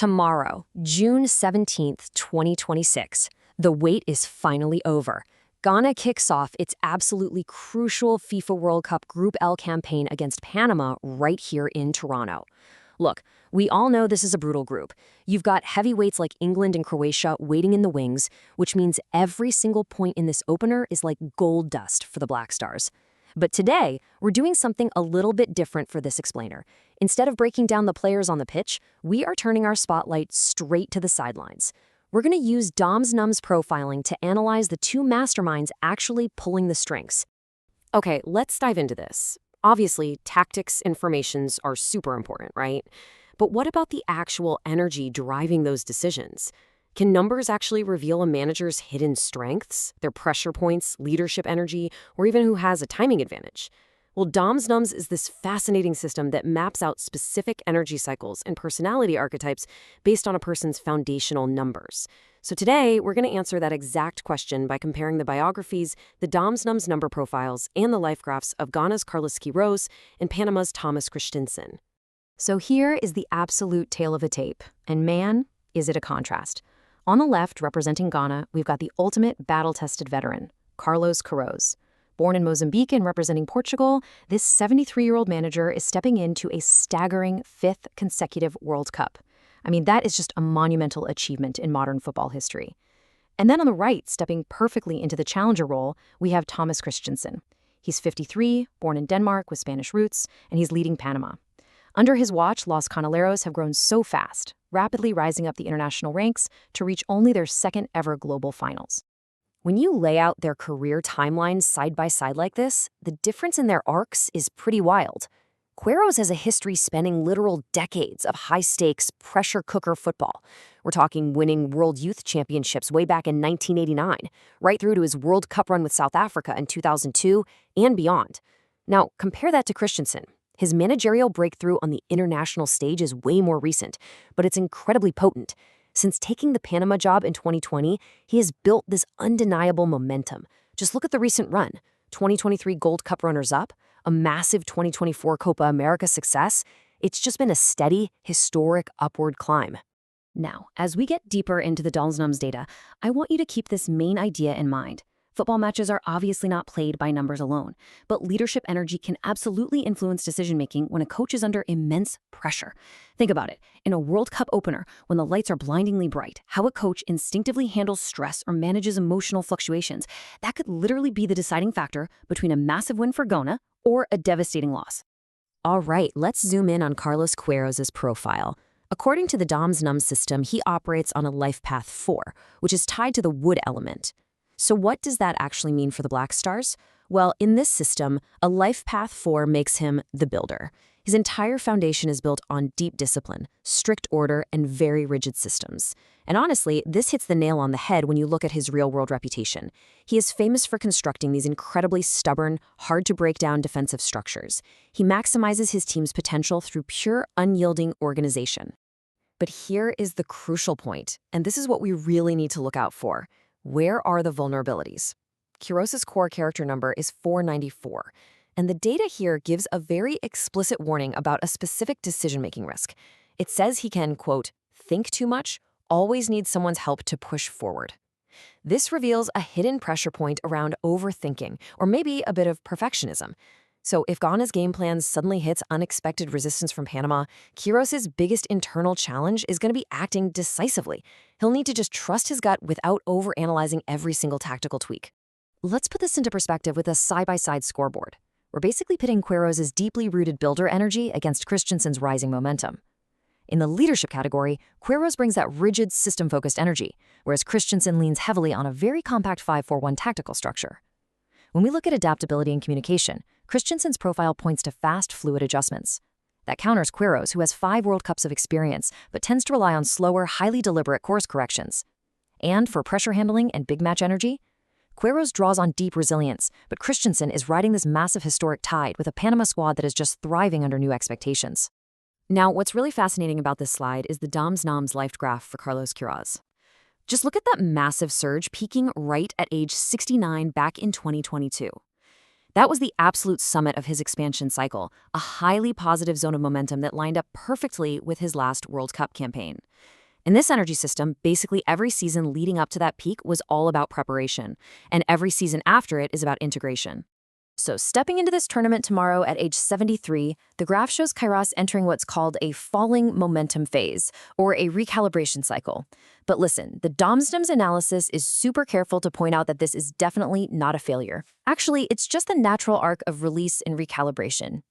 Tomorrow, June 17th, 2026, the wait is finally over. Ghana kicks off its absolutely crucial FIFA World Cup Group L campaign against Panama right here in Toronto. Look, we all know this is a brutal group. You've got heavyweights like England and Croatia waiting in the wings, which means every single point in this opener is like gold dust for the Black Stars. But today, we're doing something a little bit different for this explainer. Instead of breaking down the players on the pitch, we are turning our spotlight straight to the sidelines. We're going to use Dom's Numb's profiling to analyze the two masterminds actually pulling the strings. Okay, let's dive into this. Obviously, tactics and formations are super important, right? But what about the actual energy driving those decisions? Can numbers actually reveal a manager's hidden strengths, their pressure points, leadership energy, or even who has a timing advantage? Well, Dom's Numbs is this fascinating system that maps out specific energy cycles and personality archetypes based on a person's foundational numbers. So today, we're going to answer that exact question by comparing the biographies, the Dom's Numbs number profiles, and the life graphs of Ghana's Carlos Queiroz and Panama's Thomas Christensen. So here is the absolute tale of the tape, and man, is it a contrast. On the left, representing Ghana, we've got the ultimate battle-tested veteran, Carlos Queiroz. Born in Mozambique and representing Portugal, this 73-year-old manager is stepping into a staggering fifth consecutive World Cup. I mean, that is just a monumental achievement in modern football history. And then on the right, stepping perfectly into the challenger role, we have Thomas Christensen. He's 53, born in Denmark with Spanish roots, and he's leading Panama. Under his watch, Los Canaleros have grown so fast, rapidly rising up the international ranks to reach only their second-ever global finals. When you lay out their career timelines side by side like this, the difference in their arcs is pretty wild. Queiroz has a history spanning literal decades of high-stakes, pressure-cooker football. We're talking winning World Youth Championships way back in 1989, right through to his World Cup run with South Africa in 2002 and beyond. Now, compare that to Christensen. His managerial breakthrough on the international stage is way more recent, but it's incredibly potent. Since taking the Panama job in 2020, he has built this undeniable momentum. Just look at the recent run. 2023 Gold Cup runners-up, a massive 2024 Copa America success. It's just been a steady, historic upward climb. Now, as we get deeper into the Dom's Numbs data, I want you to keep this main idea in mind. Football matches are obviously not played by numbers alone, but leadership energy can absolutely influence decision-making when a coach is under immense pressure. Think about it. In a World Cup opener, when the lights are blindingly bright, how a coach instinctively handles stress or manages emotional fluctuations, that could literally be the deciding factor between a massive win for Ghana or a devastating loss. All right, let's zoom in on Carlos Queiroz's profile. According to the Dom's Numbs system, he operates on a life path 4, which is tied to the wood element. So what does that actually mean for the Black Stars? Well, in this system, a life path 4 makes him the builder. His entire foundation is built on deep discipline, strict order, and very rigid systems. And honestly, this hits the nail on the head when you look at his real-world reputation. He is famous for constructing these incredibly stubborn, hard-to-break-down defensive structures. He maximizes his team's potential through pure, unyielding organization. But here is the crucial point, and this is what we really need to look out for. Where are the vulnerabilities? Queiroz's core character number is 494, and the data here gives a very explicit warning about a specific decision-making risk. It says he can, quote, think too much, always needs someone's help to push forward. This reveals a hidden pressure point around overthinking, or maybe a bit of perfectionism. So if Ghana's game plan suddenly hits unexpected resistance from Panama, Queiroz's biggest internal challenge is going to be acting decisively. He'll need to just trust his gut without overanalyzing every single tactical tweak. Let's put this into perspective with a side-by-side scoreboard. We're basically pitting Queiroz's deeply rooted builder energy against Christensen's rising momentum. In the leadership category, Queiroz brings that rigid, system-focused energy, whereas Christensen leans heavily on a very compact 5-4-1 tactical structure. When we look at adaptability and communication, Christensen's profile points to fast, fluid adjustments. That counters Queiroz, who has 5 World Cups of experience, but tends to rely on slower, highly deliberate course corrections. And for pressure handling and big match energy, Queiroz draws on deep resilience, but Christensen is riding this massive historic tide with a Panama squad that is just thriving under new expectations. Now, what's really fascinating about this slide is the Dom's Numbs life graph for Carlos Queiroz. Just look at that massive surge peaking right at age 69 back in 2022. That was the absolute summit of his expansion cycle, a highly positive zone of momentum that lined up perfectly with his last World Cup campaign. In this energy system, basically every season leading up to that peak was all about preparation, and every season after it is about integration. So stepping into this tournament tomorrow at age 73, the graph shows Kairos entering what's called a falling momentum phase, or a recalibration cycle. But listen, the DOMSDOMS analysis is super careful to point out that this is definitely not a failure. Actually, it's just the natural arc of release and recalibration.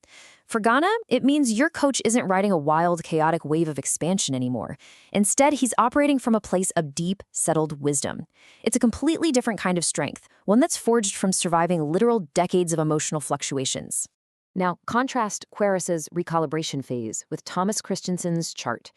For Ghana, it means your coach isn't riding a wild, chaotic wave of expansion anymore. Instead, he's operating from a place of deep, settled wisdom. It's a completely different kind of strength, one that's forged from surviving literal decades of emotional fluctuations. Now, contrast Queiroz' recalibration phase with Thomas Christensen's chart.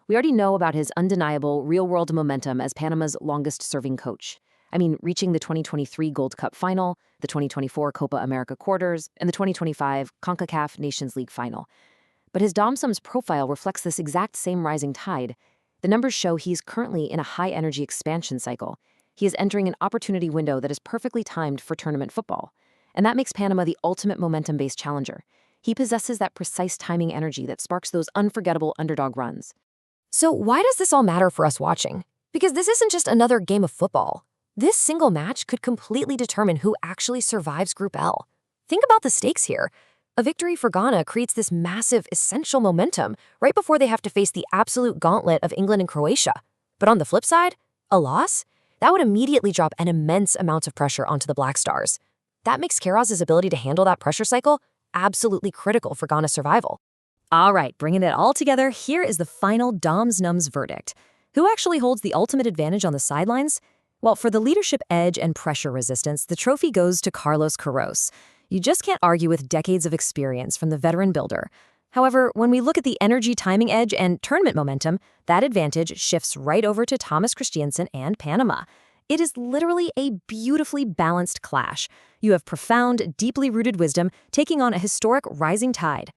We already know about his undeniable real-world momentum as Panama's longest-serving coach. I mean, reaching the 2023 Gold Cup final, the 2024 Copa America quarters, and the 2025 CONCACAF Nations League final. But his DOMSDOMS profile reflects this exact same rising tide. The numbers show he's currently in a high-energy expansion cycle. He is entering an opportunity window that is perfectly timed for tournament football. And that makes Panama the ultimate momentum-based challenger. He possesses that precise timing energy that sparks those unforgettable underdog runs. So why does this all matter for us watching? Because this isn't just another game of football. This single match could completely determine who actually survives Group L. Think about the stakes here. A victory for Ghana creates this massive, essential momentum right before they have to face the absolute gauntlet of England and Croatia. But on the flip side, a loss? That would immediately drop an immense amount of pressure onto the Black Stars. That makes Queiroz' ability to handle that pressure cycle absolutely critical for Ghana's survival. All right, bringing it all together, here is the final DOMSDOMS verdict. Who actually holds the ultimate advantage on the sidelines? Well, for the leadership edge and pressure resistance, the trophy goes to Carlos Queiroz. You just can't argue with decades of experience from the veteran builder. However, when we look at the energy timing edge and tournament momentum, that advantage shifts right over to Thomas Christiansen and Panama. It is literally a beautifully balanced clash. You have profound, deeply rooted wisdom taking on a historic rising tide.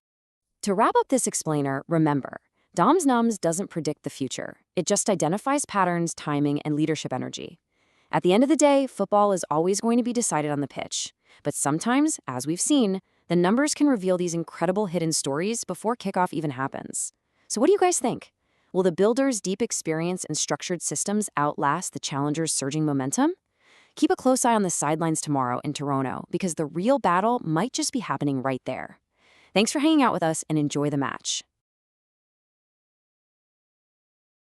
To wrap up this explainer, remember, DOMSDOMS doesn't predict the future. It just identifies patterns, timing, and leadership energy. At the end of the day, football is always going to be decided on the pitch. But sometimes, as we've seen, the numbers can reveal these incredible hidden stories before kickoff even happens. So what do you guys think? Will the builders' deep experience and structured systems outlast the challengers' surging momentum? Keep a close eye on the sidelines tomorrow in Toronto, because the real battle might just be happening right there. Thanks for hanging out with us and enjoy the match.